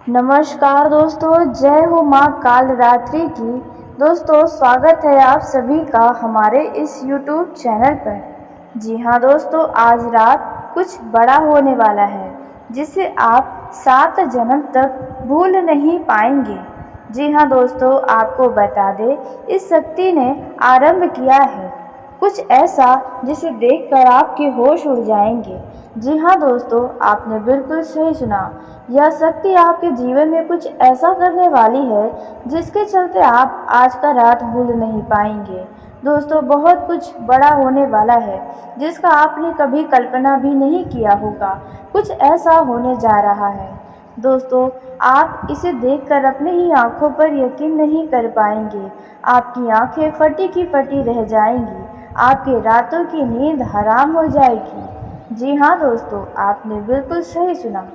नमस्कार दोस्तों, जय हो माँ कालरात्रि की। दोस्तों, स्वागत है आप सभी का हमारे इस YouTube चैनल पर। जी हाँ दोस्तों, आज रात कुछ बड़ा होने वाला है जिसे आप 7 जन्म तक भूल नहीं पाएंगे। जी हाँ दोस्तों, आपको बता दें, इस शक्ति ने आरंभ किया है कुछ ऐसा जिसे देखकर आपके होश उड़ जाएंगे। जी हाँ दोस्तों, आपने बिल्कुल सही सुना। यह शक्ति आपके जीवन में कुछ ऐसा करने वाली है जिसके चलते आप आज का रात भूल नहीं पाएंगे। दोस्तों, बहुत कुछ बड़ा होने वाला है जिसका आपने कभी कल्पना भी नहीं किया होगा। कुछ ऐसा होने जा रहा है दोस्तों, आप इसे देखकर अपने ही आंखों पर यकीन नहीं कर पाएंगे। आपकी आंखें फटी की फटी रह जाएंगी, आपके रातों की नींद हराम हो जाएगी। जी हाँ दोस्तों, आपने बिल्कुल सही सुना।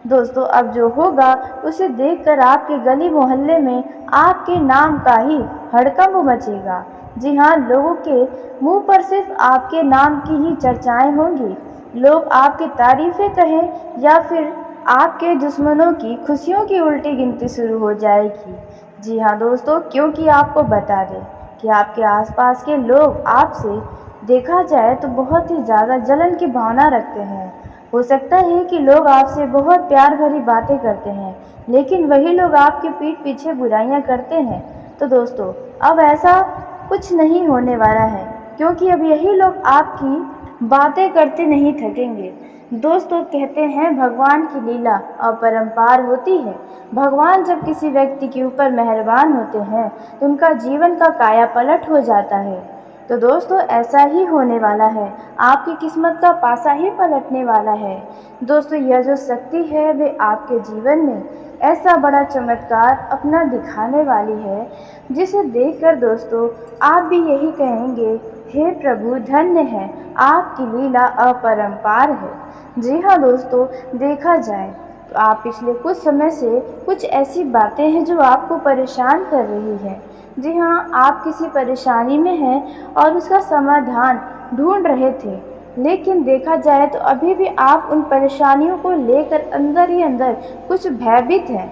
दोस्तों, अब जो होगा उसे देखकर आपके गली मोहल्ले में आपके नाम का ही हड़कंप मचेगा। जी हाँ, लोगों के मुंह पर सिर्फ आपके नाम की ही चर्चाएं होंगी। लोग आपकी तारीफें कहें या फिर आपके दुश्मनों की खुशियों की उल्टी गिनती शुरू हो जाएगी। जी हाँ दोस्तों, क्योंकि आपको बता दें कि आपके आसपास के लोग आपसे देखा जाए तो बहुत ही ज़्यादा जलन की भावना रखते हैं। हो सकता है कि लोग आपसे बहुत प्यार भरी बातें करते हैं, लेकिन वही लोग आपके पीठ पीछे बुराइयां करते हैं। तो दोस्तों, अब ऐसा कुछ नहीं होने वाला है, क्योंकि अब यही लोग आपकी बातें करते नहीं थकेंगे। दोस्तों, कहते हैं भगवान की लीला अपरंपार होती है। भगवान जब किसी व्यक्ति के ऊपर मेहरबान होते हैं तो उनका जीवन का काया पलट हो जाता है। तो दोस्तों, ऐसा ही होने वाला है, आपकी किस्मत का पासा ही पलटने वाला है। दोस्तों, यह जो शक्ति है वे आपके जीवन में ऐसा बड़ा चमत्कार अपना दिखाने वाली है जिसे देखकर दोस्तों आप भी यही कहेंगे, हे प्रभु धन्य है, आपकी लीला अपरंपार है। जी हाँ दोस्तों, देखा जाए तो आप पिछले कुछ समय से कुछ ऐसी बातें हैं जो आपको परेशान कर रही है। जी हाँ, आप किसी परेशानी में हैं और उसका समाधान ढूंढ रहे थे, लेकिन देखा जाए तो अभी भी आप उन परेशानियों को लेकर अंदर ही अंदर कुछ भयभीत हैं।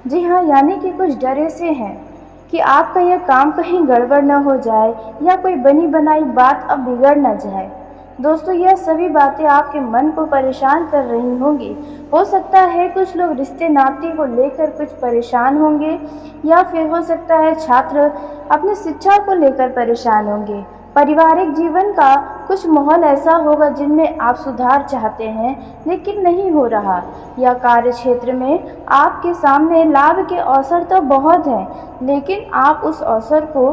जी हाँ, यानी कि कुछ डरे से हैं कि आपका यह काम कहीं गड़बड़ न हो जाए या कोई बनी बनाई बात अब बिगड़ न जाए। दोस्तों, यह सभी बातें आपके मन को परेशान कर रही होंगी। हो सकता है कुछ लोग रिश्ते नाते को लेकर कुछ परेशान होंगे, या फिर हो सकता है छात्र अपनी शिक्षा को लेकर परेशान होंगे। पारिवारिक जीवन का कुछ माहौल ऐसा होगा जिनमें आप सुधार चाहते हैं लेकिन नहीं हो रहा, या कार्य क्षेत्र में आपके सामने लाभ के अवसर तो बहुत हैं लेकिन आप उस अवसर को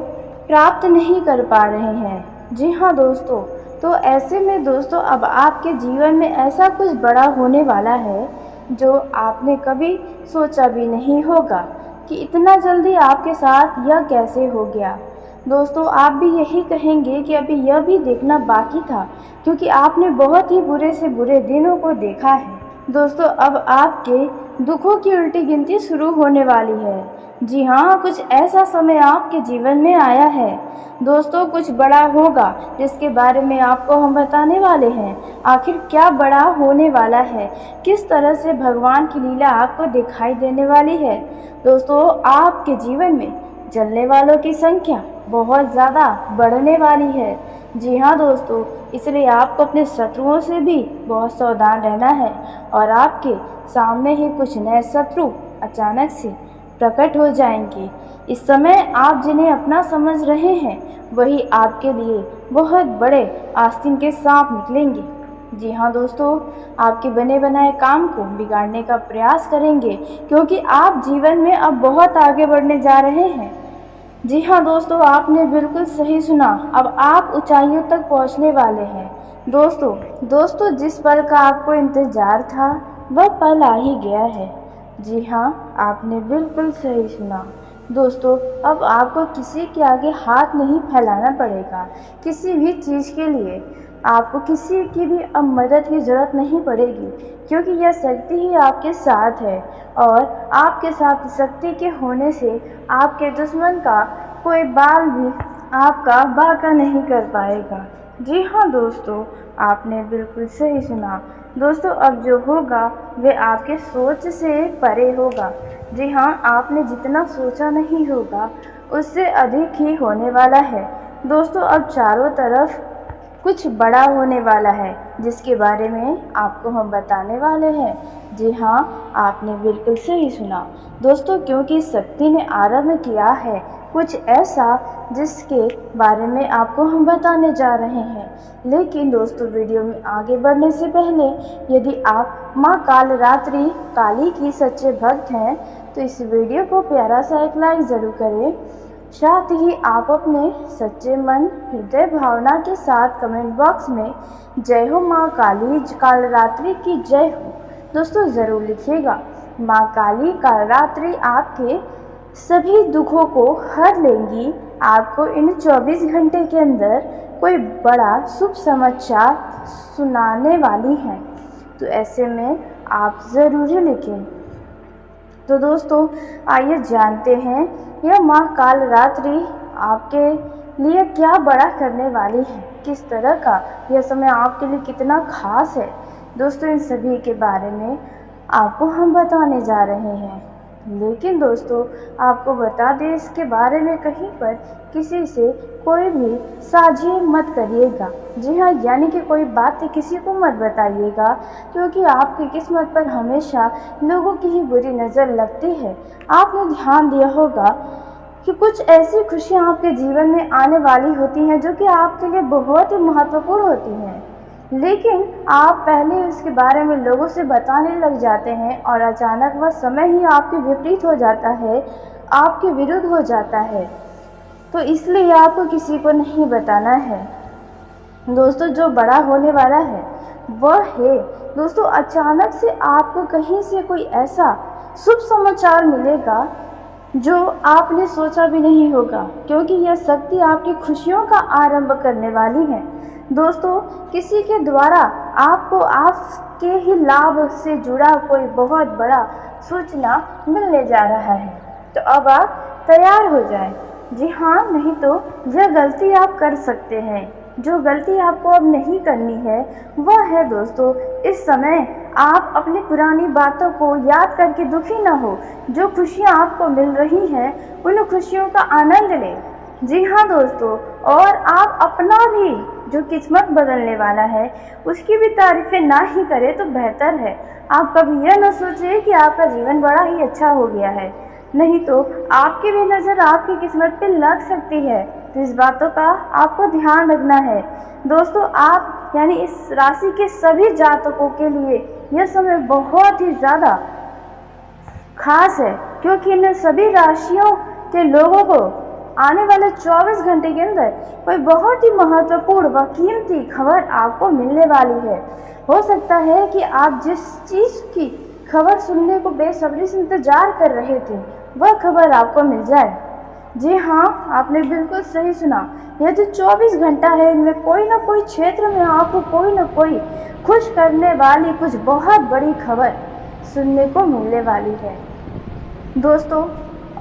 प्राप्त नहीं कर पा रहे हैं। जी हाँ दोस्तों, तो ऐसे में दोस्तों अब आपके जीवन में ऐसा कुछ बड़ा होने वाला है जो आपने कभी सोचा भी नहीं होगा कि इतना जल्दी आपके साथ यह कैसे हो गया। दोस्तों, आप भी यही कहेंगे कि अभी यह भी देखना बाकी था, क्योंकि आपने बहुत ही बुरे से बुरे दिनों को देखा है। दोस्तों, अब आपके दुखों की उल्टी गिनती शुरू होने वाली है। जी हाँ, कुछ ऐसा समय आपके जीवन में आया है दोस्तों, कुछ बड़ा होगा जिसके बारे में आपको हम बताने वाले हैं। आखिर क्या बड़ा होने वाला है, किस तरह से भगवान की लीला आपको दिखाई देने वाली है। दोस्तों, आपके जीवन में जलने वालों की संख्या बहुत ज़्यादा बढ़ने वाली है। जी हाँ दोस्तों, इसलिए आपको अपने शत्रुओं से भी बहुत सावधान रहना है, और आपके सामने ही कुछ नए शत्रु अचानक से प्रकट हो जाएंगे। इस समय आप जिन्हें अपना समझ रहे हैं वही आपके लिए बहुत बड़े आस्तीन के सांप निकलेंगे। जी हाँ दोस्तों, आपके बने बनाए काम को बिगाड़ने का प्रयास करेंगे, क्योंकि आप जीवन में अब बहुत आगे बढ़ने जा रहे हैं। जी हाँ दोस्तों, आपने बिल्कुल सही सुना, अब आप ऊंचाइयों तक पहुंचने वाले हैं। दोस्तों, जिस पल का आपको इंतजार था वह पल आ ही गया है। जी हाँ, आपने बिल्कुल सही सुना। दोस्तों, अब आपको किसी के आगे हाथ नहीं फैलाना पड़ेगा। किसी भी चीज़ के लिए आपको किसी की भी अब मदद की ज़रूरत नहीं पड़ेगी, क्योंकि यह शक्ति ही आपके साथ है, और आपके साथ शक्ति के होने से आपके दुश्मन का कोई बाल भी आपका बाका नहीं कर पाएगा। जी हाँ दोस्तों, आपने बिल्कुल सही सुना। दोस्तों, अब जो होगा वे आपके सोच से परे होगा। जी हाँ, आपने जितना सोचा नहीं होगा उससे अधिक ही होने वाला है। दोस्तों, अब चारों तरफ कुछ बड़ा होने वाला है जिसके बारे में आपको हम बताने वाले हैं। जी हाँ, आपने बिल्कुल सही सुना दोस्तों, क्योंकि शक्ति ने आरंभ किया है कुछ ऐसा जिसके बारे में आपको हम बताने जा रहे हैं। लेकिन दोस्तों, वीडियो में आगे बढ़ने से पहले यदि आप माँ कालरात्रि काली की सच्चे भक्त हैं तो इस वीडियो को प्यारा सा एक लाइक ज़रूर करें। साथ ही आप अपने सच्चे मन हृदय भावना के साथ कमेंट बॉक्स में जय हो माँ काली कालरात्रि की जय हो दोस्तों ज़रूर लिखिएगा। माँ काली कालरात्रि आपके सभी दुखों को हर लेंगी। आपको इन 24 घंटे के अंदर कोई बड़ा शुभ समाचार सुनाने वाली हैं, तो ऐसे में आप ज़रूर ही लिखें। तो दोस्तों, आइए जानते हैं यह माँ कालरात्रि आपके लिए क्या बड़ा करने वाली है, किस तरह का यह समय आपके लिए कितना खास है। दोस्तों, इन सभी के बारे में आपको हम बताने जा रहे हैं। लेकिन दोस्तों, आपको बता दें, इसके बारे में कहीं पर किसी से कोई भी साझी मत करिएगा। जी हाँ, यानी कि कोई बात किसी को मत बताइएगा, क्योंकि आपकी किस्मत पर हमेशा लोगों की ही बुरी नज़र लगती है। आपने ध्यान दिया होगा कि कुछ ऐसी खुशियाँ आपके जीवन में आने वाली होती हैं जो कि आपके लिए बहुत ही महत्वपूर्ण होती हैं, लेकिन आप पहले उसके बारे में लोगों से बताने लग जाते हैं और अचानक वह समय ही आपके विपरीत हो जाता है, आपके विरुद्ध हो जाता है। तो इसलिए आपको किसी को नहीं बताना है। दोस्तों, जो बड़ा होने वाला है वह है दोस्तों, अचानक से आपको कहीं से कोई ऐसा शुभ समाचार मिलेगा जो आपने सोचा भी नहीं होगा, क्योंकि यह शक्ति आपकी खुशियों का आरंभ करने वाली है। दोस्तों, किसी के द्वारा आपको आपके ही लाभ से जुड़ा कोई बहुत बड़ा सूचना मिलने जा रहा है, तो अब आप तैयार हो जाएं। जी हाँ, नहीं तो यह गलती आप कर सकते हैं। जो गलती आपको अब नहीं करनी है वह है दोस्तों, इस समय आप अपनी पुरानी बातों को याद करके दुखी न हो। जो खुशियाँ आपको मिल रही हैं उन खुशियों का आनंद लें। जी हाँ दोस्तों, और आप अपना भी जो किस्मत बदलने वाला है उसकी भी तारीफें ना ही करें तो बेहतर है। आप कभी यह न सोचिए कि आपका जीवन बड़ा ही अच्छा हो गया है, नहीं तो आपकी भी नज़र आपकी किस्मत पे लग सकती है। तो इस बातों का आपको ध्यान रखना है। दोस्तों, आप यानी इस राशि के सभी जातकों के लिए यह समय बहुत ही ज़्यादा खास है, क्योंकि इन सभी राशियों के लोगों को आने वाले 24 घंटे के अंदर कोई बहुत ही महत्वपूर्ण व कीमती खबर आपको मिलने वाली है। हो सकता है कि आप जिस चीज़ की खबर सुनने को बेसब्री से इंतजार कर रहे थे वह खबर आपको मिल जाए। जी हाँ, आपने बिल्कुल सही सुना। यह जो 24 घंटा है इनमें कोई ना कोई क्षेत्र में आपको कोई ना कोई खुश करने वाली कुछ बहुत बड़ी खबर सुनने को मिलने वाली है दोस्तों।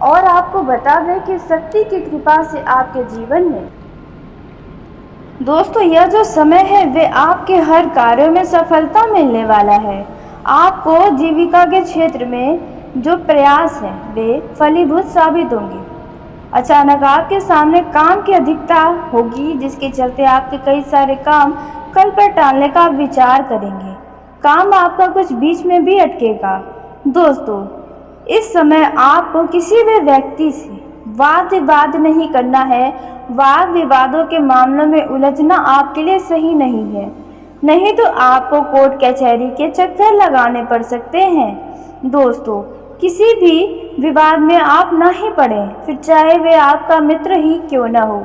और आपको बता दें कि शक्ति की कृपा से आपके जीवन में दोस्तों यह जो समय है वे आपके हर कार्यों में सफलता मिलने वाला है। आपको जीविका के क्षेत्र में जो प्रयास हैं वे फलीभूत साबित होंगे। अचानक आपके सामने काम की अधिकता होगी, जिसके चलते आपके कई सारे काम कल पर टालने का आप विचार करेंगे। काम आपका कुछ बीच में भी अटकेगा। दोस्तों, इस समय आपको किसी भी व्यक्ति से वाद विवाद नहीं करना है। वाद विवादों के मामलों में उलझना आपके लिए सही नहीं है, नहीं तो आपको कोर्ट कचहरी के चक्कर लगाने पड़ सकते हैं। दोस्तों, किसी भी विवाद में आप ना ही पड़ें, फिर चाहे वे आपका मित्र ही क्यों न हो।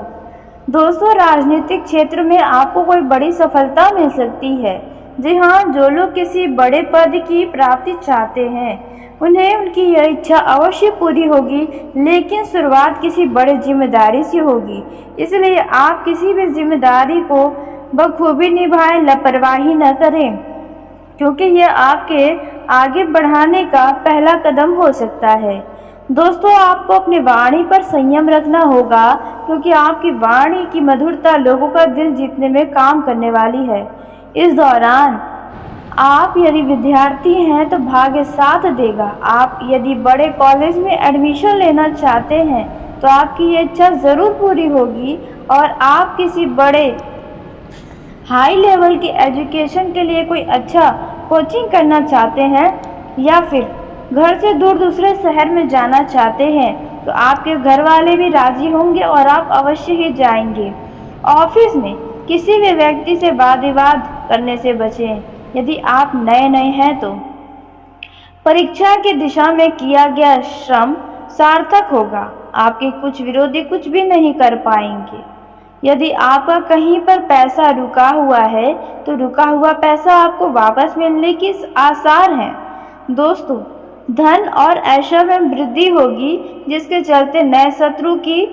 दोस्तों, राजनीतिक क्षेत्र में आपको कोई बड़ी सफलता मिल सकती है। जी हाँ, जो लोग किसी बड़े पद की प्राप्ति चाहते हैं उन्हें उनकी यह इच्छा अवश्य पूरी होगी, लेकिन शुरुआत किसी बड़ी जिम्मेदारी से होगी। इसलिए आप किसी भी जिम्मेदारी को बखूबी निभाएं, लापरवाही न करें, क्योंकि यह आपके आगे बढ़ाने का पहला कदम हो सकता है। दोस्तों, आपको अपनी वाणी पर संयम रखना होगा, क्योंकि आपकी वाणी की मधुरता लोगों का दिल जीतने में काम करने वाली है। इस दौरान आप यदि विद्यार्थी हैं तो भाग्य साथ देगा। आप यदि बड़े कॉलेज में एडमिशन लेना चाहते हैं तो आपकी ये इच्छा ज़रूर पूरी होगी और आप किसी बड़े हाई लेवल की एजुकेशन के लिए कोई अच्छा कोचिंग करना चाहते हैं या फिर घर से दूर दूसरे शहर में जाना चाहते हैं तो आपके घर वाले भी राज़ी होंगे और आप अवश्य ही जाएंगे। ऑफिस में किसी भी व्यक्ति से वाद विवाद करने से बचें। यदि आप नए नए हैं तो परीक्षा की दिशा में किया गया श्रम सार्थक होगा। आपके कुछ विरोधी कुछ भी नहीं कर पाएंगे। यदि आपका कहीं पर पैसा रुका हुआ है तो रुका हुआ पैसा आपको वापस मिलने की आसार हैं। दोस्तों, धन और ऐश्वर्य में वृद्धि होगी जिसके चलते नए शत्रु की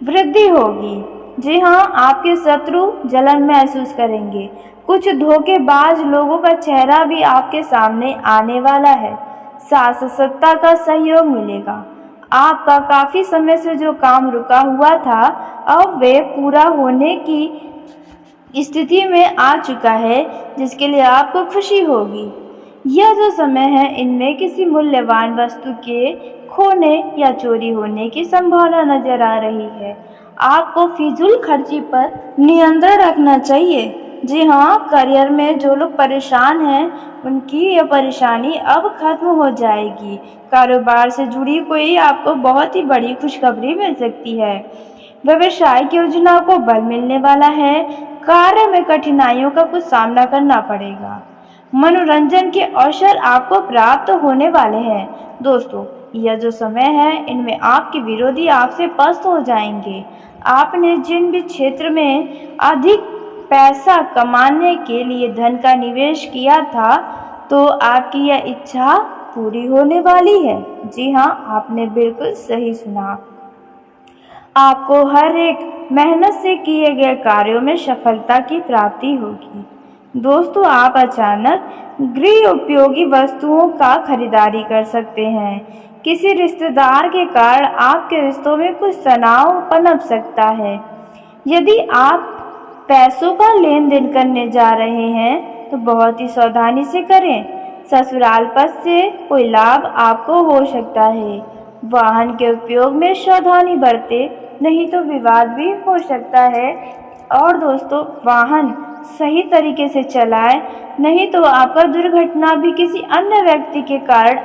वृद्धि होगी। जी हाँ, आपके शत्रु जलन महसूस करेंगे। कुछ धोखेबाज लोगों का चेहरा भी आपके सामने आने वाला है। सत्ता का सहयोग मिलेगा। आपका काफ़ी समय से जो काम रुका हुआ था अब वे पूरा होने की स्थिति में आ चुका है, जिसके लिए आपको खुशी होगी। यह जो समय है इनमें किसी मूल्यवान वस्तु के खोने या चोरी होने की संभावना नजर आ रही है। आपको फिजूल खर्ची पर नियंत्रण रखना चाहिए। जी हाँ, करियर में जो लोग परेशान हैं उनकी यह परेशानी अब खत्म हो जाएगी। कारोबार से जुड़ी कोई आपको बहुत ही बड़ी खुशखबरी मिल सकती है। व्यवसायिक योजना को बल मिलने वाला है। कार्य में कठिनाइयों का कुछ सामना करना पड़ेगा। मनोरंजन के अवसर आपको प्राप्त होने वाले हैं। दोस्तों, यह जो समय है इनमें आपके विरोधी आपसे पस्त हो जाएंगे। आपने जिन भी क्षेत्र में अधिक पैसा कमाने के लिए धन का निवेश किया था तो आपकी यह इच्छा पूरी होने वाली है। जी हाँ, आपने बिल्कुल सही सुना। आपको हर एक मेहनत से किए गए कार्यों में सफलता की प्राप्ति होगी। दोस्तों, आप अचानक गृह उपयोगी वस्तुओं का खरीदारी कर सकते हैं। किसी रिश्तेदार के कारण आपके रिश्तों में कुछ तनाव पनप सकता है। यदि आप पैसों का लेन देन करने जा रहे हैं तो बहुत ही सावधानी से करें। ससुराल पद से कोई लाभ आपको हो सकता है। वाहन के उपयोग में सावधानी बरतें, नहीं तो विवाद भी हो सकता है। और दोस्तों, वाहन सही तरीके से चलाएं, नहीं तो आपका दुर्घटना भी किसी अन्य व्यक्ति के कारण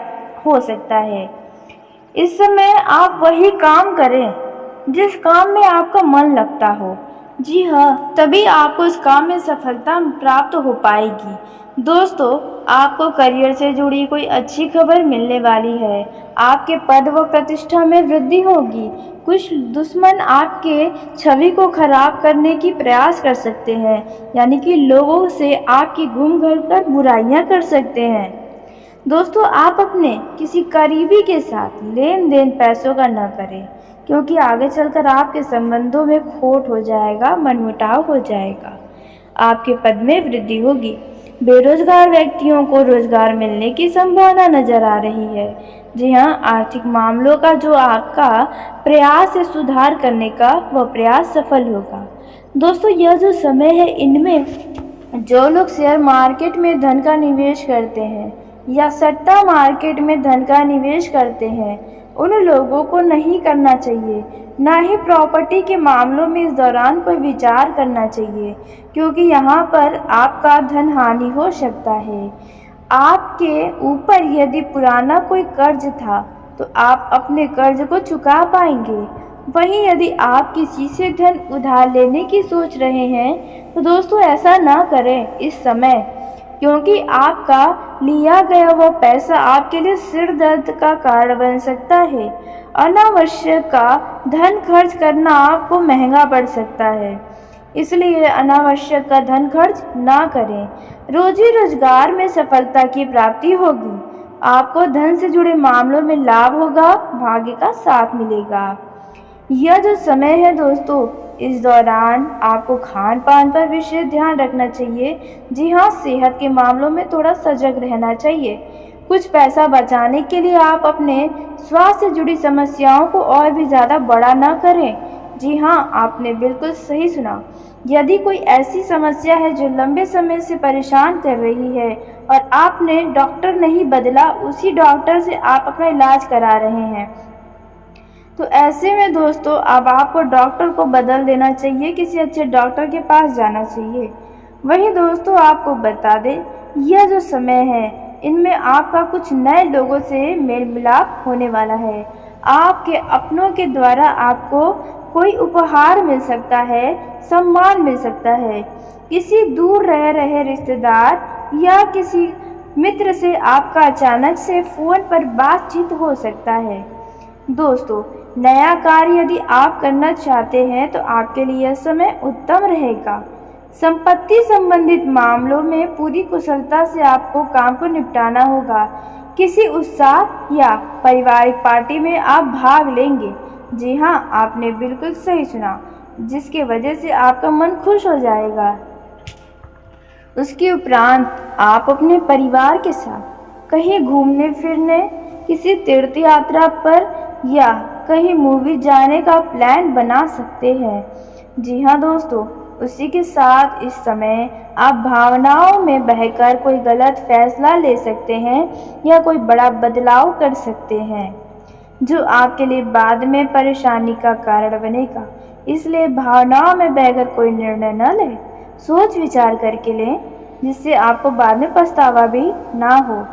हो सकता है। इस समय आप वही काम करें जिस काम में आपका मन लगता हो। जी हाँ, तभी आपको उस काम में सफलता प्राप्त हो पाएगी। दोस्तों, आपको करियर से जुड़ी कोई अच्छी खबर मिलने वाली है। आपके पद व प्रतिष्ठा में वृद्धि होगी। कुछ दुश्मन आपके छवि को खराब करने की प्रयास कर सकते हैं, यानी कि लोगों से आपकी घूम घूम कर बुराइयां कर सकते हैं। दोस्तों, आप अपने किसी करीबी के साथ लेन देन पैसों का न करें, क्योंकि आगे चलकर आपके संबंधों में खोट हो जाएगा, मनमुटाव हो जाएगा। आपके पद में वृद्धि होगी। बेरोजगार व्यक्तियों को रोजगार मिलने की संभावना नजर आ रही है। जी हाँ, आर्थिक मामलों का जो आपका प्रयास है सुधार करने का, वह प्रयास सफल होगा। दोस्तों, यह जो समय है इनमें जो लोग शेयर मार्केट में धन का निवेश करते हैं या सट्टा मार्केट में धन का निवेश करते हैं, उन लोगों को नहीं करना चाहिए। ना ही प्रॉपर्टी के मामलों में इस दौरान कोई विचार करना चाहिए, क्योंकि यहाँ पर आपका धन हानि हो सकता है। आपके ऊपर यदि पुराना कोई कर्ज था तो आप अपने कर्ज को चुका पाएंगे। वहीं यदि आप किसी से धन उधार लेने की सोच रहे हैं तो दोस्तों ऐसा ना करें इस समय, क्योंकि आपका लिया गया वो पैसा आपके लिए सिर दर्द का कारण बन सकता है। अनावश्यक का धन खर्च करना आपको महंगा पड़ सकता है, इसलिए अनावश्यक का धन खर्च ना करें। रोजी रोजगार में सफलता की प्राप्ति होगी। आपको धन से जुड़े मामलों में लाभ होगा, भाग्य का साथ मिलेगा। यह जो समय है दोस्तों, इस दौरान आपको खान पान पर विशेष ध्यान रखना चाहिए। जी हाँ, सेहत के मामलों में थोड़ा सजग रहना चाहिए। कुछ पैसा बचाने के लिए आप अपने स्वास्थ्य से जुड़ी समस्याओं को और भी ज़्यादा बड़ा ना करें। जी हाँ, आपने बिल्कुल सही सुना। यदि कोई ऐसी समस्या है जो लंबे समय से परेशान कर रही है और आपने डॉक्टर नहीं बदला, उसी डॉक्टर से आप अपना इलाज करा रहे हैं, तो ऐसे में दोस्तों अब आपको डॉक्टर को बदल देना चाहिए, किसी अच्छे डॉक्टर के पास जाना चाहिए। वहीं दोस्तों आपको बता दें, यह जो समय है इनमें आपका कुछ नए लोगों से मेल मिलाप होने वाला है। आपके अपनों के द्वारा आपको कोई उपहार मिल सकता है, सम्मान मिल सकता है। किसी दूर रह रहे रिश्तेदार या किसी मित्र से आपका अचानक से फ़ोन पर बातचीत हो सकता है। दोस्तों, नया कार्य यदि आप करना चाहते हैं तो आपके लिए यह समय उत्तम रहेगा। संपत्ति संबंधित मामलों में पूरी कुशलता से आपको काम को निपटाना होगा। किसी उत्साह या पारिवारिक पार्टी में आप भाग लेंगे। जी हाँ, आपने बिल्कुल सही सुना, जिसके वजह से आपका मन खुश हो जाएगा। उसके उपरांत आप अपने परिवार के साथ कहीं घूमने फिरने, किसी तीर्थ यात्रा पर या कहीं मूवी जाने का प्लान बना सकते हैं। जी हाँ दोस्तों, उसी के साथ इस समय आप भावनाओं में बहकर कोई गलत फैसला ले सकते हैं या कोई बड़ा बदलाव कर सकते हैं, जो आपके लिए बाद में परेशानी का कारण बनेगा। इसलिए भावनाओं में बहकर कोई निर्णय न लें, सोच विचार करके लें, जिससे आपको बाद में पछतावा भी ना हो।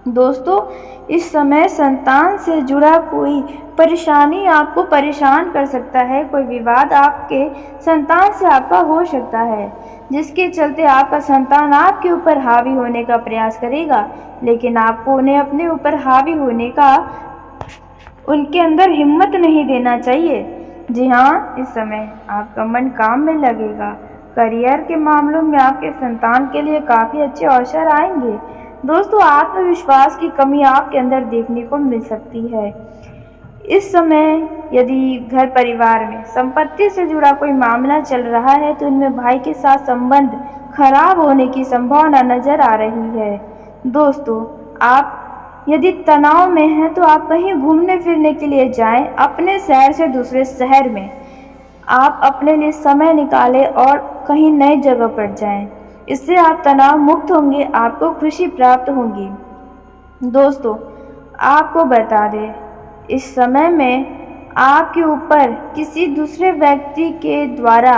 दोस्तों, इस समय संतान से जुड़ा कोई परेशानी आपको परेशान कर सकता है। कोई विवाद आपके संतान से आपका हो सकता है, जिसके चलते आपका संतान आपके ऊपर हावी होने का प्रयास करेगा, लेकिन आपको उन्हें अपने ऊपर हावी होने का उनके अंदर हिम्मत नहीं देना चाहिए। जी हाँ, इस समय आपका मन काम में लगेगा। करियर के मामलों में आपके संतान के लिए काफ़ी अच्छे अवसर आएंगे। दोस्तों, आत्मविश्वास की कमी आपके अंदर देखने को मिल सकती है। इस समय यदि घर परिवार में संपत्ति से जुड़ा कोई मामला चल रहा है तो इनमें भाई के साथ संबंध खराब होने की संभावना नजर आ रही है। दोस्तों, आप यदि तनाव में हैं तो आप कहीं घूमने फिरने के लिए जाएं। अपने शहर से दूसरे शहर में आप अपने लिए समय निकालें और कहीं नई जगह पर जाएं। इससे आप तनाव मुक्त होंगे, आपको खुशी प्राप्त होगी। दोस्तों, आपको बता दें, इस समय में आपके ऊपर किसी दूसरे व्यक्ति के द्वारा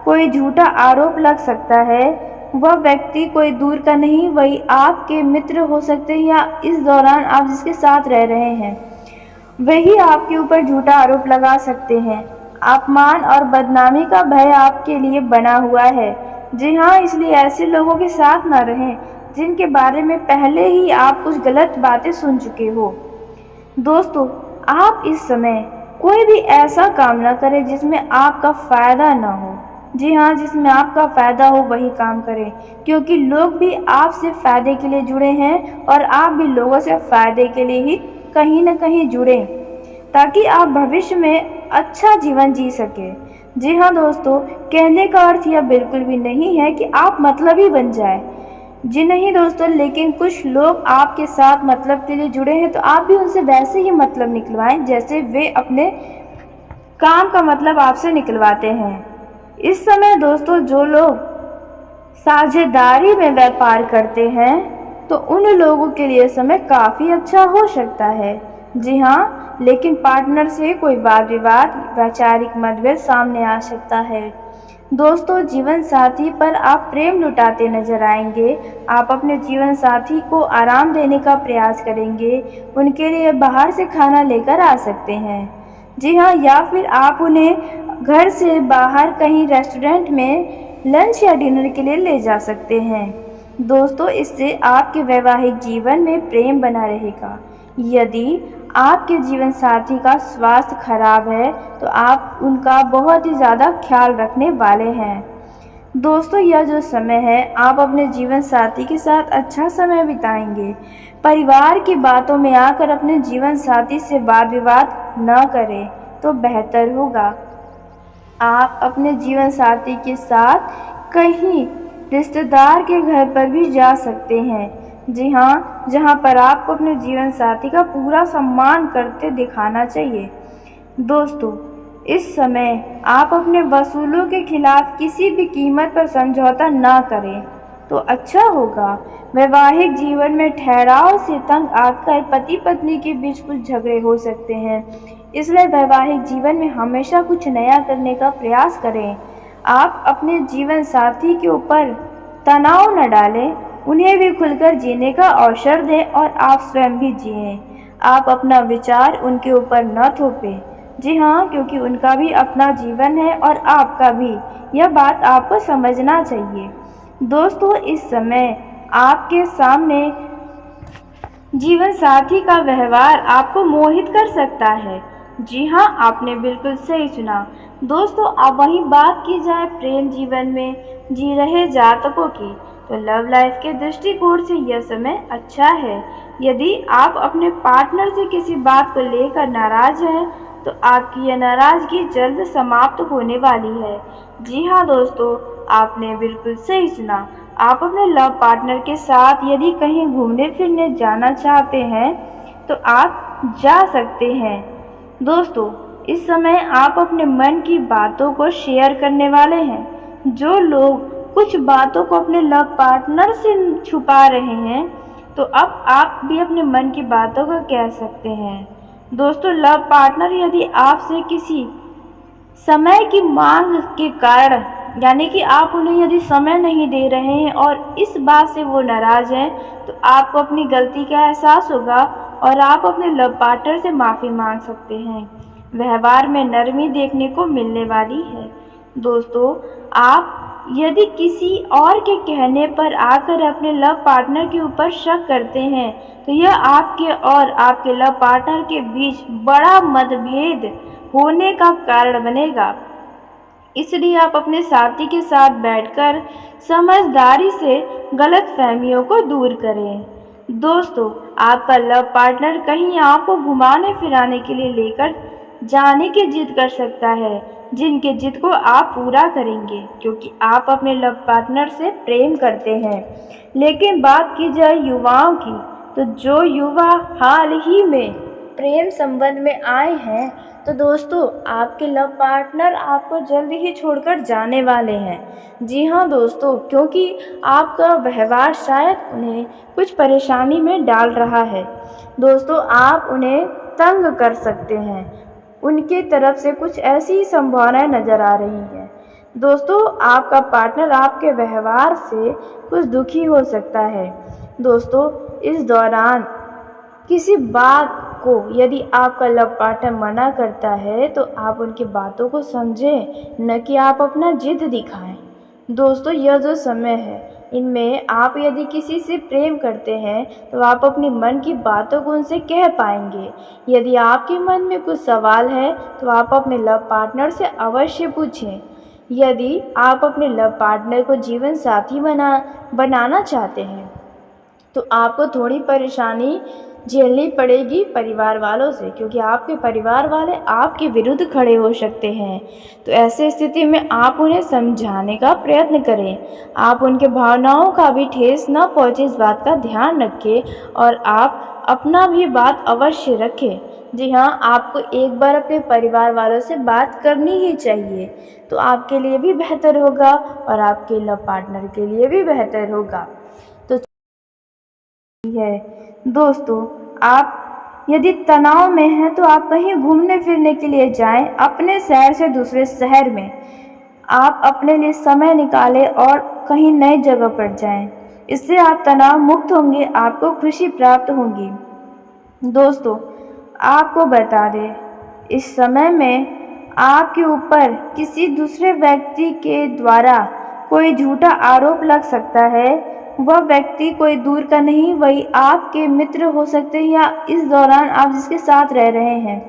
कोई झूठा आरोप लग सकता है। वह व्यक्ति कोई दूर का नहीं, वही आपके मित्र हो सकते हैं या इस दौरान आप जिसके साथ रह रहे हैं, वही आपके ऊपर झूठा आरोप लगा सकते हैं। अपमान और बदनामी का भय आपके लिए बना हुआ है। जी हाँ, इसलिए ऐसे लोगों के साथ ना रहें जिनके बारे में पहले ही आप कुछ गलत बातें सुन चुके हो। दोस्तों, आप इस समय कोई भी ऐसा काम ना करें जिसमें आपका फ़ायदा ना हो। जी हाँ, जिसमें आपका फ़ायदा हो वही काम करें, क्योंकि लोग भी आपसे फ़ायदे के लिए जुड़े हैं और आप भी लोगों से फ़ायदे के लिए ही कहीं ना कहीं जुड़ें, ताकि आप भविष्य में अच्छा जीवन जी सकें। जी हाँ दोस्तों, कहने का अर्थ यह बिल्कुल भी नहीं है कि आप मतलबी बन जाए। जी नहीं दोस्तों, लेकिन कुछ लोग आपके साथ मतलब के लिए जुड़े हैं तो आप भी उनसे वैसे ही मतलब निकलवाएं जैसे वे अपने काम का मतलब आपसे निकलवाते हैं। इस समय दोस्तों, जो लोग साझेदारी में व्यापार करते हैं तो उन लोगों के लिए समय काफ़ी अच्छा हो सकता है। जी हाँ, लेकिन पार्टनर से कोई वाद विवाद, वैचारिक मतभेद सामने आ सकता है। दोस्तों, जीवन साथी पर आप प्रेम लुटाते नजर आएंगे। आप अपने जीवन साथी को आराम देने का प्रयास करेंगे। उनके लिए बाहर से खाना लेकर आ सकते हैं। जी हाँ, या फिर आप उन्हें घर से बाहर कहीं रेस्टोरेंट में लंच या डिनर के लिए ले जा सकते हैं। दोस्तों, इससे आपके वैवाहिक जीवन में प्रेम बना रहेगा। यदि आपके जीवन साथी का स्वास्थ्य खराब है तो आप उनका बहुत ही ज़्यादा ख्याल रखने वाले हैं। दोस्तों, यह जो समय है आप अपने जीवन साथी के साथ अच्छा समय बिताएंगे। परिवार की बातों में आकर अपने जीवन साथी से वाद विवाद न करें तो बेहतर होगा। आप अपने जीवन साथी के साथ कहीं रिश्तेदार के घर पर भी जा सकते हैं। जी हाँ, जहाँ पर आपको अपने जीवन साथी का पूरा सम्मान करते दिखाना चाहिए। दोस्तों, इस समय आप अपने वसूलों के खिलाफ किसी भी कीमत पर समझौता ना करें तो अच्छा होगा। वैवाहिक जीवन में ठहराव से तंग आकर पति पत्नी के बीच कुछ झगड़े हो सकते हैं, इसलिए वैवाहिक जीवन में हमेशा कुछ नया करने का प्रयास करें। आप अपने जीवन साथी के ऊपर तनाव न डालें, उन्हें भी खुलकर जीने का अवसर दें और आप स्वयं भी जिएं। आप अपना विचार उनके ऊपर न थोपें। जी हाँ, क्योंकि उनका भी अपना जीवन है और आपका भी। यह बात आपको समझना चाहिए। दोस्तों, इस समय आपके सामने जीवन साथी का व्यवहार आपको मोहित कर सकता है। जी हाँ, आपने बिल्कुल सही सुना। दोस्तों, अब वही बात की जाए प्रेम जीवन में जी रहे जातकों की, तो लव लाइफ के दृष्टिकोण से यह समय अच्छा है। यदि आप अपने पार्टनर से किसी बात को लेकर नाराज हैं, तो आपकी यह नाराजगी जल्द समाप्त होने वाली है। जी हाँ दोस्तों, आपने बिल्कुल सही सुना। आप अपने लव पार्टनर के साथ यदि कहीं घूमने फिरने जाना चाहते हैं तो आप जा सकते हैं। दोस्तों, इस समय आप अपने मन की बातों को शेयर करने वाले हैं। जो लोग कुछ बातों को अपने लव पार्टनर से छुपा रहे हैं, तो अब आप भी अपने मन की बातों को कह सकते हैं। दोस्तों, लव पार्टनर यदि आपसे किसी समय की मांग के कारण, यानी कि आप उन्हें यदि समय नहीं दे रहे हैं और इस बात से वो नाराज़ हैं, तो आपको अपनी गलती का एहसास होगा और आप अपने लव पार्टनर से माफ़ी मांग सकते हैं। व्यवहार में नरमी देखने को मिलने वाली है। दोस्तों, आप यदि किसी और के कहने पर आकर अपने लव पार्टनर के ऊपर शक करते हैं, तो यह आपके और आपके लव पार्टनर के बीच बड़ा मतभेद होने का कारण बनेगा। इसलिए आप अपने साथी के साथ बैठकर समझदारी से गलतफहमियों को दूर करें। दोस्तों, आपका लव पार्टनर कहीं आपको घुमाने फिराने के लिए लेकर जाने की जिद कर सकता है, जिनके जिद को आप पूरा करेंगे, क्योंकि आप अपने लव पार्टनर से प्रेम करते हैं। लेकिन बात की जाए युवाओं की, तो जो युवा हाल ही में प्रेम संबंध में आए हैं, तो दोस्तों आपके लव पार्टनर आपको जल्द ही छोड़कर जाने वाले हैं। जी हाँ दोस्तों, क्योंकि आपका व्यवहार शायद उन्हें कुछ परेशानी में डाल रहा है। दोस्तों, आप उन्हें तंग कर सकते हैं, उनके तरफ से कुछ ऐसी संभावनाएं नज़र आ रही हैं। दोस्तों, आपका पार्टनर आपके व्यवहार से कुछ दुखी हो सकता है। दोस्तों, इस दौरान किसी बात को यदि आपका लव पार्टनर मना करता है, तो आप उनकी बातों को समझें, न कि आप अपना जिद दिखाएं। दोस्तों, यह जो समय है, इनमें आप यदि किसी से प्रेम करते हैं, तो आप अपनी मन की बातों को उनसे कह पाएंगे। यदि आपके मन में कुछ सवाल है, तो आप अपने लव पार्टनर से अवश्य पूछें। यदि आप अपने लव पार्टनर को जीवन साथी बनाना चाहते हैं, तो आपको थोड़ी परेशानी झेलनी पड़ेगी परिवार वालों से, क्योंकि आपके परिवार वाले आपके विरुद्ध खड़े हो सकते हैं। तो ऐसे स्थिति में आप उन्हें समझाने का प्रयत्न करें। आप उनके भावनाओं का भी ठेस न पहुंचे, इस बात का ध्यान रखें और आप अपना भी बात अवश्य रखें। जी हाँ, आपको एक बार अपने परिवार वालों से बात करनी ही चाहिए, तो आपके लिए भी बेहतर होगा और आपके लव पार्टनर के लिए भी बेहतर होगा। तो है दोस्तों, आप यदि तनाव में हैं, तो आप कहीं घूमने फिरने के लिए जाएं, अपने शहर से दूसरे शहर में आप अपने लिए समय निकालें और कहीं नई जगह पर जाएं। इससे आप तनाव मुक्त होंगे, आपको खुशी प्राप्त होगी। दोस्तों, आपको बता दें, इस समय में आपके ऊपर किसी दूसरे व्यक्ति के द्वारा कोई झूठा आरोप लग सकता है। वह व्यक्ति कोई दूर का नहीं, वही आपके मित्र हो सकते हैं, या इस दौरान आप जिसके साथ रह रहे हैं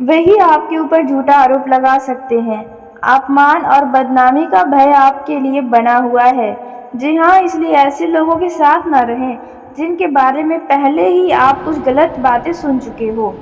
वही आपके ऊपर झूठा आरोप लगा सकते हैं। अपमान और बदनामी का भय आपके लिए बना हुआ है। जी हाँ, इसलिए ऐसे लोगों के साथ न रहें जिनके बारे में पहले ही आप कुछ गलत बातें सुन चुके हो।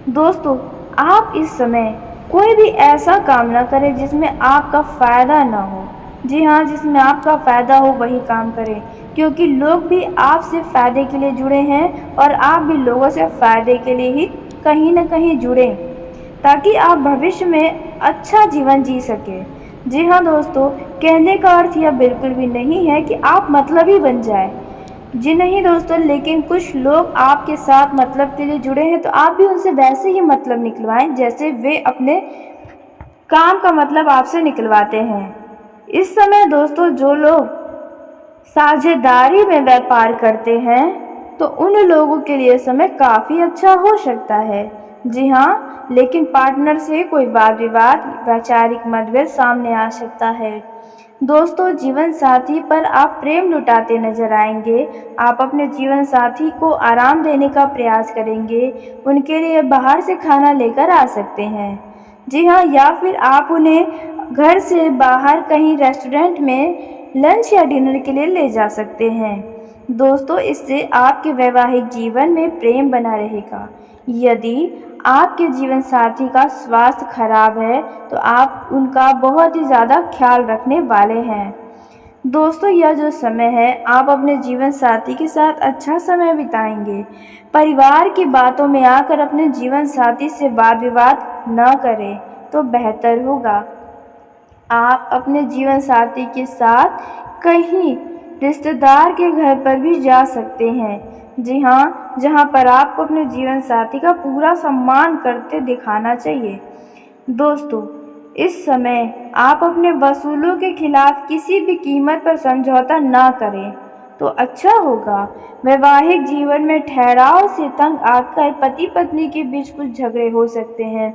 दोस्तों, आप इस समय कोई भी ऐसा काम न करें जिसमें आपका फ़ायदा न हो। जी हाँ, जिसमें आपका फ़ायदा हो वही काम करें, क्योंकि लोग भी आपसे फ़ायदे के लिए जुड़े हैं और आप भी लोगों से फ़ायदे के लिए ही कहीं न कहीं जुड़ें। ताकि आप भविष्य में अच्छा जीवन जी सकें। जी हाँ दोस्तों, कहने का अर्थ यह बिल्कुल भी नहीं है कि आप मतलबी बन जाए। जी नहीं दोस्तों, लेकिन कुछ लोग आपके साथ मतलब के लिए जुड़े हैं तो आप भी उनसे वैसे ही मतलब निकलवाएं जैसे वे अपने काम का मतलब आपसे निकलवाते हैं। इस समय दोस्तों जो लोग साझेदारी में व्यापार करते हैं तो उन लोगों के लिए समय काफ़ी अच्छा हो सकता है। जी हाँ, लेकिन पार्टनर से कोई वाद विवाद, वैचारिक मतभेद सामने आ सकता है। दोस्तों, जीवन साथी पर आप प्रेम लुटाते नजर आएंगे। आप अपने जीवन साथी को आराम देने का प्रयास करेंगे, उनके लिए बाहर से खाना लेकर आ सकते हैं। जी हाँ, या फिर आप उन्हें घर से बाहर कहीं रेस्टोरेंट में लंच या डिनर के लिए ले जा सकते हैं। दोस्तों, इससे आपके वैवाहिक जीवन में प्रेम बना रहेगा। यदि आपके जीवन साथी का स्वास्थ्य खराब है तो आप उनका बहुत ही ज़्यादा ख्याल रखने वाले हैं। दोस्तों, यह जो समय है आप अपने जीवन साथी के साथ अच्छा समय बिताएंगे। परिवार की बातों में आकर अपने जीवन साथी से वाद विवाद न करें तो बेहतर होगा। आप अपने जीवन साथी के साथ कहीं रिश्तेदार के घर पर भी जा सकते हैं। जी हाँ, जहाँ पर आपको अपने जीवन साथी का पूरा सम्मान करते दिखाना चाहिए। दोस्तों, इस समय आप अपने वसूलों के खिलाफ किसी भी कीमत पर समझौता ना करें तो अच्छा होगा। वैवाहिक जीवन में ठहराव से तंग आकर पति पत्नी के बीच कुछ झगड़े हो सकते हैं,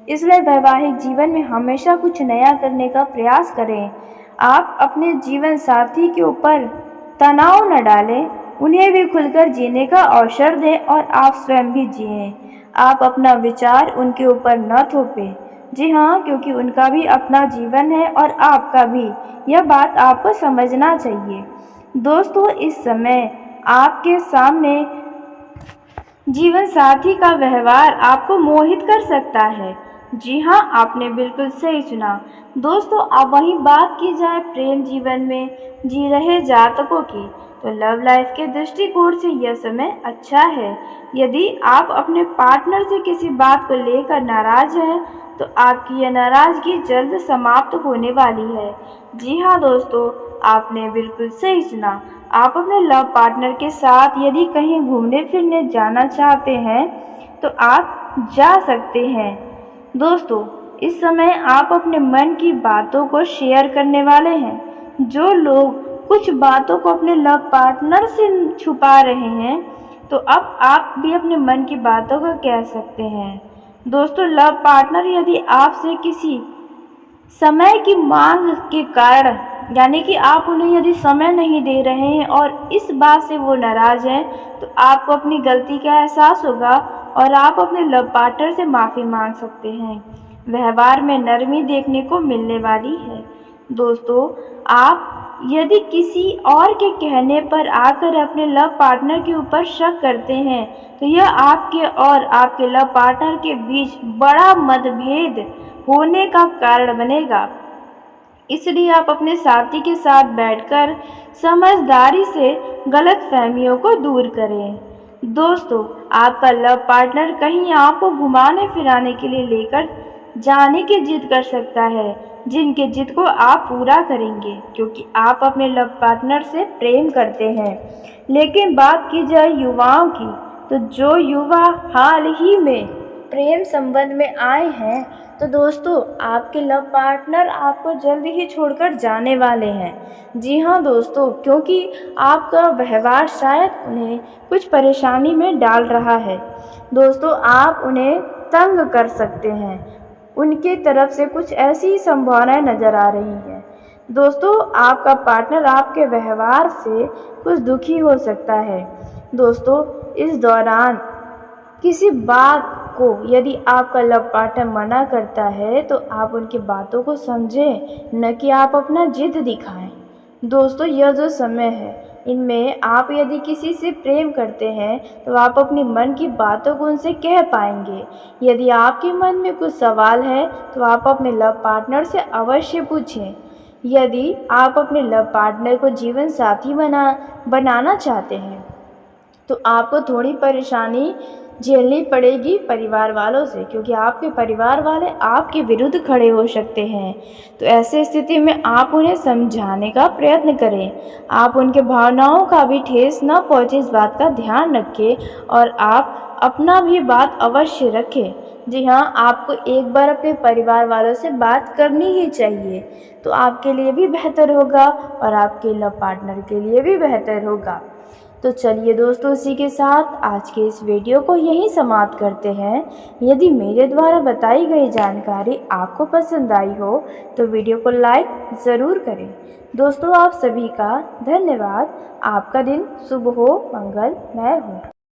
इसलिए वैवाहिक जीवन में हमेशा कुछ नया करने का प्रयास करें। आप अपने जीवन साथी के ऊपर तनाव न डालें, उन्हें भी खुलकर जीने का अवसर दें और आप स्वयं भी जिएं। आप अपना विचार उनके ऊपर न थोपें। जी हाँ, क्योंकि उनका भी अपना जीवन है और आपका भी, यह बात आपको समझना चाहिए। दोस्तों, इस समय आपके सामने जीवन साथी का व्यवहार आपको मोहित कर सकता है। जी हाँ, आपने बिल्कुल सही सुना। दोस्तों, अब वहीं बात की जाए प्रेम जीवन में जी रहे जातकों की, तो लव लाइफ के दृष्टिकोण से यह समय अच्छा है। यदि आप अपने पार्टनर से किसी बात को लेकर नाराज हैं तो आपकी यह नाराजगी जल्द समाप्त होने वाली है। जी हाँ दोस्तों, आपने बिल्कुल सही सुना। आप अपने लव पार्टनर के साथ यदि कहीं घूमने फिरने जाना चाहते हैं तो आप जा सकते हैं। दोस्तों, इस समय आप अपने मन की बातों को शेयर करने वाले हैं। जो लोग कुछ बातों को अपने लव पार्टनर से छुपा रहे हैं तो अब आप भी अपने मन की बातों को कह सकते हैं। दोस्तों, लव पार्टनर यदि आपसे किसी समय की मांग के कारण, यानी कि आप उन्हें यदि समय नहीं दे रहे हैं और इस बात से वो नाराज़ हैं तो आपको अपनी गलती का एहसास होगा और आप अपने लव पार्टनर से माफ़ी मांग सकते हैं। व्यवहार में नरमी देखने को मिलने वाली है। दोस्तों, आप यदि किसी और के कहने पर आकर अपने लव पार्टनर के ऊपर शक करते हैं तो यह आपके और आपके लव पार्टनर के बीच बड़ा मतभेद होने का कारण बनेगा। इसलिए आप अपने साथी के साथ बैठकर समझदारी से गलतफहमियों को दूर करें। दोस्तों, आपका लव पार्टनर कहीं आपको घुमाने फिराने के लिए लेकर जाने की जिद कर सकता है, जिनके जिद को आप पूरा करेंगे क्योंकि आप अपने लव पार्टनर से प्रेम करते हैं। लेकिन बात की जाए युवाओं की, तो जो युवा हाल ही में प्रेम संबंध में आए हैं तो दोस्तों, आपके लव पार्टनर आपको जल्द ही छोड़कर जाने वाले हैं। जी हाँ दोस्तों, क्योंकि आपका व्यवहार शायद उन्हें कुछ परेशानी में डाल रहा है। दोस्तों, आप उन्हें तंग कर सकते हैं, उनके तरफ से कुछ ऐसी संभावनाएं नज़र आ रही हैं। दोस्तों, आपका पार्टनर आपके व्यवहार से कुछ दुखी हो सकता है। दोस्तों, इस दौरान किसी बात को यदि आपका लव पार्टनर मना करता है तो आप उनकी बातों को समझें, न कि आप अपना जिद दिखाएं। दोस्तों, यह जो समय है इनमें आप यदि किसी से प्रेम करते हैं तो आप अपनी मन की बातों को उनसे कह पाएंगे। यदि आपके मन में कुछ सवाल है तो आप अपने लव पार्टनर से अवश्य पूछें। यदि आप अपने लव पार्टनर को जीवन साथी बनाना चाहते हैं तो आपको थोड़ी परेशानी झेलनी पड़ेगी परिवार वालों से, क्योंकि आपके परिवार वाले आपके विरुद्ध खड़े हो सकते हैं। तो ऐसी स्थिति में आप उन्हें समझाने का प्रयत्न करें। आप उनके भावनाओं का भी ठेस न पहुँचे, इस बात का ध्यान रखें और आप अपना भी बात अवश्य रखें। जी हाँ, आपको एक बार अपने परिवार वालों से बात करनी ही चाहिए, तो आपके लिए भी बेहतर होगा और आपके लव पार्टनर के लिए भी बेहतर होगा। तो चलिए दोस्तों, इसी के साथ आज के इस वीडियो को यहीं समाप्त करते हैं। यदि मेरे द्वारा बताई गई जानकारी आपको पसंद आई हो तो वीडियो को लाइक ज़रूर करें। दोस्तों, आप सभी का धन्यवाद। आपका दिन शुभ हो, मंगलमय हो।